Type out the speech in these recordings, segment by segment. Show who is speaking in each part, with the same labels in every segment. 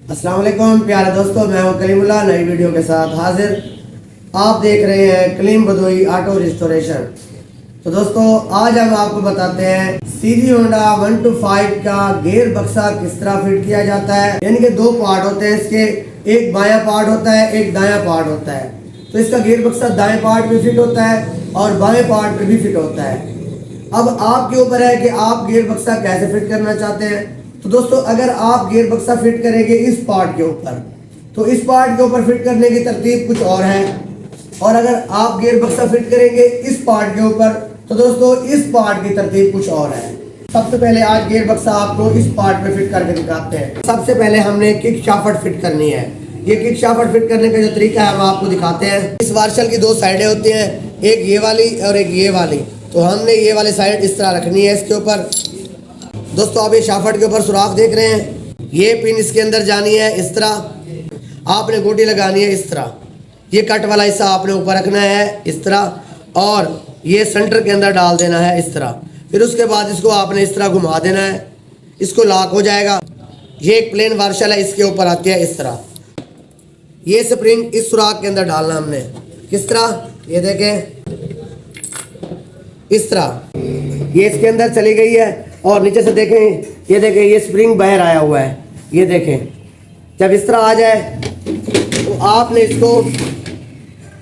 Speaker 1: अस्सलाम वालेकुम प्यारे दोस्तों, मैं हूं कलीमुल्लाह नई वीडियो के साथ हाजिर। आप देख रहे हैं कलीम बदोई ऑटो रिस्टोरेशन। तो दोस्तों आज हम आपको बताते हैं सीजी होंडा 125 का गियर बक्सा किस तरह फिट किया जाता है। यानी कि दो पार्ट होते हैं इसके, एक बायां पार्ट होता है, एक दायां पार्ट होता है। तो इसका गियर बक्सा दाएं पार्ट में फिट होता है और बाएं पार्ट में भी फिट होता है। अब आपके ऊपर है कि आप गियर बक्सा कैसे फिट करना चाहते हैं। तो दोस्तों अगर आप गियर बक्सा फिट करेंगे इस पार्ट के ऊपर, तो इस पार्ट के ऊपर फिट करने की तरतीब कुछ और है, और अगर आप गियर बक्सा फिट करेंगे इस पार्ट के ऊपर तो दोस्तों इस पार्ट की तरतीब कुछ और है। सबसे पहले आज गियर बक्सा आपको इस पार्ट में फिट करके दिखाते हैं। सबसे पहले हमने किक शाफ्ट फिट करनी है। ये किक शाफ्ट फिट करने का जो तरीका है हम आपको दिखाते हैं। इस वार्शल की दो साइडें होती हैं, एक ये वाली और एक ये वाली। तो हमने ये वाली साइड इस तरह रखनी है इसके ऊपर। दोस्तों आप ये शाफ्ट के ऊपर सुराख देख रहे हैं, ये पिन इसके अंदर जानी है इस तरह। आपने गोटी लगानी है इस तरह। ये कट वाला हिस्सा आपने ऊपर रखना है इस तरह, और ये सेंटर के अंदर डाल देना है इस तरह। फिर उसके बाद इसको आपने इस तरह घुमा देना है, इसको लॉक हो जाएगा। ये एक प्लेन वार्शल है, इसके ऊपर आती है इस तरह। ये स्प्रिंग इस सुराख के अंदर डालना हमने किस तरह, ये देखें इस तरह। ये इसके अंदर चली गई है और नीचे से देखें, ये देखें ये स्प्रिंग बाहर आया हुआ है। ये देखें जब इस तरह आ जाए तो आपने इसको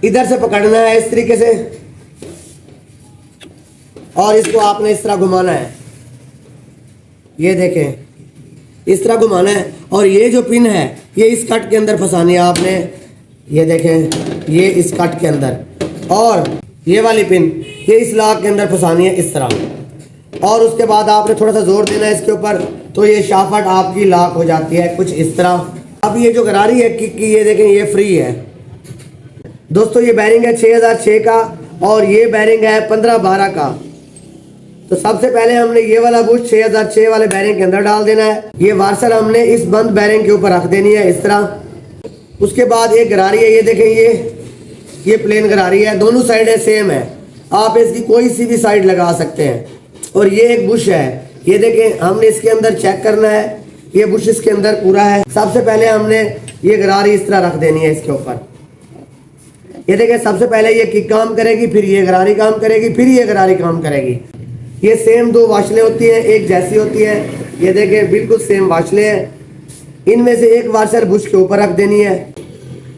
Speaker 1: इधर से पकड़ना है इस तरीके से, और इसको आपने इस तरह घुमाना है। ये देखें इस तरह घुमाना है, और ये जो पिन है ये इस कट के अंदर फंसानी है आपने। ये देखें ये इस कट के अंदर, और ये वाली पिन ये इस लॉक के अंदर फंसानी है इस तरह। और उसके बाद आपने थोड़ा सा जोर देना है इसके ऊपर, तो ये शाफ्ट आपकी लॉक हो जाती है कुछ इस तरह। अब ये जो गरारी है किक की, ये देखें ये फ्री है। दोस्तों ये बैरिंग है 6006 का, और ये बैरिंग है 1512 का। तो सबसे पहले हमने ये वाला बुश 6006 वाले बैरिंग के अंदर डाल देना है। ये वार्शल हमने इस बंद बैरिंग के ऊपर रख देनी है इस तरह। उसके बाद एक गरारी है, ये देखें ये प्लेन गरारी है, दोनों साइडें सेम है, आप इसकी कोई सी भी साइड लगा सकते हैं। और ये एक बुश है, ये देखें हमने इसके अंदर चेक करना है, ये बुश इसके अंदर पूरा है। सबसे पहले हमने ये गरारी इस तरह रख देनी है इसके ऊपर। ये देखें सबसे पहले ये किक काम करेगी, फिर ये गरारी काम करेगी, फिर ये गरारी काम करेगी। ये सेम दो वाशलें होती हैं, एक जैसी होती है। ये देखें बिल्कुल सेम वाशलें हैं। इनमें से एक वाशल बुश के ऊपर रख देनी है।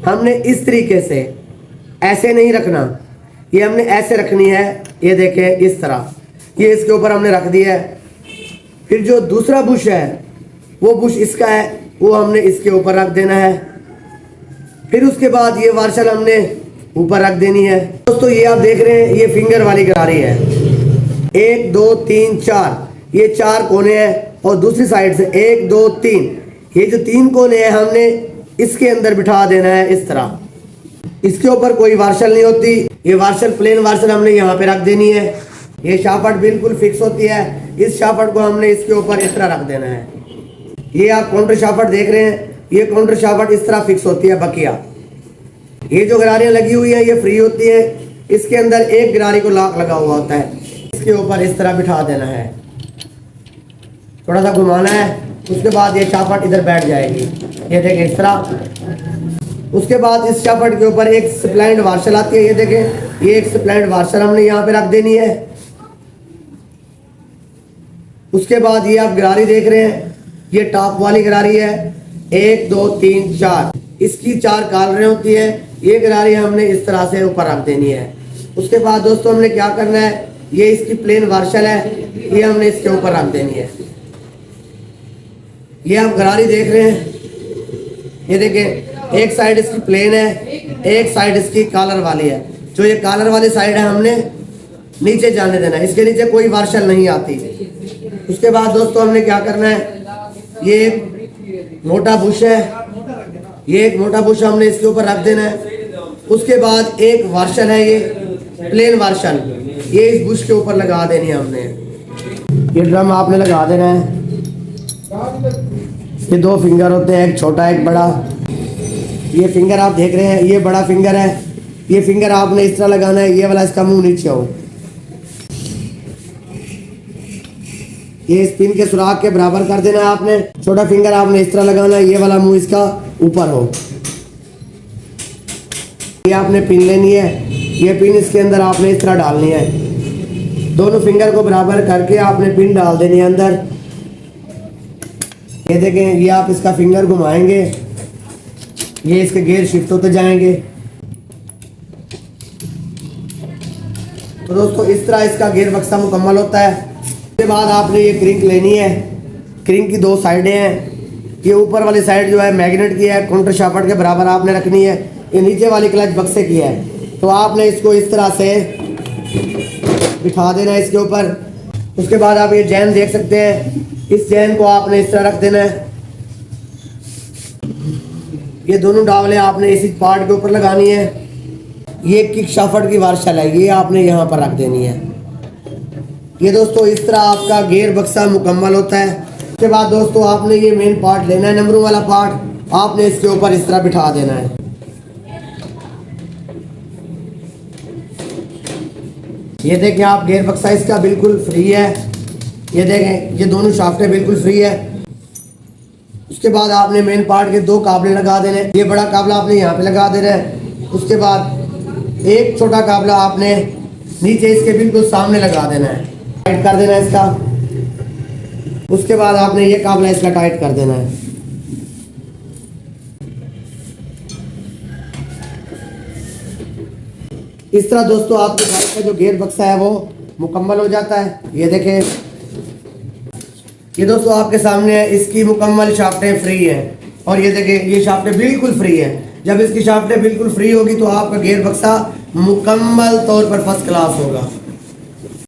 Speaker 1: हमने इस तरीके से, ऐसे नहीं रखना, ये हमने ऐसे रखनी है। ये देखें इस तरह, ये इसके ऊपर हमने रख दिया है। फिर जो दूसरा बुश है वो बुश इसका है, वो हमने इसके ऊपर रख देना है। फिर उसके बाद ये वार्शल हमने ऊपर रख देनी है। दोस्तों ये आप देख रहे हैं ये फिंगर वाली गरारी है, 1 2 3 4, ये 4 कोने हैं, और दूसरी साइड से 1 2 3, ये जो 3 कोने हैं हमने इसके अंदर बिठा देना है इस तरह। इसके ऊपर कोई वार्शल नहीं होती, ये वार्शल प्लेन वार्शल हमने यहाँ पे रख देनी है। ये शाफ्ट बिल्कुल फिक्स होती है, इस शाफ्ट को हमने इसके ऊपर इस तरह रख देना है। ये आप काउंटर शाफ्ट देख रहे हैं, ये काउंटर शाफ्ट इस तरह फिक्स होती है बकिया। ये जो गरारियाँ लगी हुई है ये फ्री होती है, इसके अंदर एक गरारी को लॉक लगा हुआ होता है, इसके ऊपर इस तरह बिठा देना है, थोड़ा सा घुमाना है। उसके बाद ये शाफ्ट इधर बैठ जाएगी, ये देखें इस तरह। उसके बाद इस शाफ्ट के ऊपर एक स्प्लाइंड वार्शल आती है, ये देखें ये एक स्प्लाइंड वार्शल हमने यहाँ पे रख देनी है। उसके बाद ये आप गरारी देख रहे हैं, ये टॉप वाली गरारी है, 1 2 3 4, इसकी 4 कालरें होती है। ये गरारी हमने इस तरह से ऊपर रख देनी है। उसके बाद दोस्तों हमने क्या करना है, ये इसकी प्लेन वार्शल है, ये हमने इसके ऊपर रख देनी है। ये आप गरारी देख रहे हैं, ये देखें एक साइड इसकी प्लेन है, एक साइड इसकी कॉलर वाली है। जो ये कॉलर वाली साइड है हमने नीचे जाने देना है, इसके नीचे कोई वार्शल नहीं आती। उसके बाद दोस्तों हमने क्या करना है, ये एक मोटा बुश है, ये एक मोटा बुश हमने इसके ऊपर रख देना है। उसके बाद एक वार्शल है, ये प्लेन वार्शल, ये इस बुश के ऊपर लगा देनी है हमने। ये ड्रम आपने लगा देना है। ये 2 फिंगर होते हैं, एक छोटा एक बड़ा। ये फिंगर आप देख रहे हैं, ये बड़ा फिंगर है, ये फिंगर आपने इस तरह लगाना है, ये वाला इसका मुंह नीचे हो। ये इस पिन के सुराख के बराबर कर देना है आपने। छोटा फिंगर आपने इस तरह लगाना है, ये वाला मुंह इसका ऊपर हो। ये आपने पिन लेनी है, ये पिन इसके अंदर आपने इस तरह डालनी है। दोनों फिंगर को बराबर करके आपने पिन डाल देनी है अंदर। ये देखें, ये आप इसका फिंगर घुमाएंगे, ये इसके गियर शिफ्ट होते जाएंगे। तो दोस्तों इस तरह इसका गियर बक्सा मुकम्मल होता है। उसके बाद आपने ये क्रिंक लेनी है। क्रिंक की 2 साइडें हैं। ये ऊपर वाली साइड जो है मैग्नेट की है, काउंटर शाफ्ट के बराबर आपने रखनी है। ये नीचे वाली क्लच बक्से की है। तो आपने इसको इस तरह से बिठा देना है इसके ऊपर। उसके बाद आप ये चैन देख सकते हैं, इस चैन को आपने इस तरह रख देना है। ये दोनों डावलें आपने इसी पार्ट के ऊपर लगानी है। ये किक शाफ्ट की वार्शल है, ये आपने यहाँ पर रख देनी है। ये दोस्तों इस तरह आपका गियर बक्सा मुकम्मल होता है। उसके बाद दोस्तों आपने ये मेन पार्ट लेना है, नंबरों वाला पार्ट आपने इसके ऊपर इस तरह बिठा देना है। ये देखें आप, गियर बक्सा इसका बिल्कुल फ्री है। ये देखें, ये दोनों शाफ्टें बिल्कुल फ्री है। उसके बाद आपने मेन पार्ट के 2 काबले लगा देने। ये बड़ा काबला आपने यहाँ पे लगा देना है। उसके बाद एक छोटा काबला आपने नीचे इसके बिल्कुल सामने लगा देना है, टाइट कर देना है इसका। उसके बाद आपने ये काबला इसका टाइट कर देना है। इस तरह दोस्तों आपके बाइक का जो गियर बक्सा है वो मुकम्मल हो जाता है। ये देखें, ये दोस्तों आपके सामने है, इसकी मुकम्मल शाफ्टें फ्री है। और ये देखें, ये शाफ्टें बिल्कुल फ्री है। जब इसकी शाफ्टें बिल्कुल फ्री होगी तो आपका गियर बक्सा मुकम्मल तौर पर फर्स्ट क्लास होगा।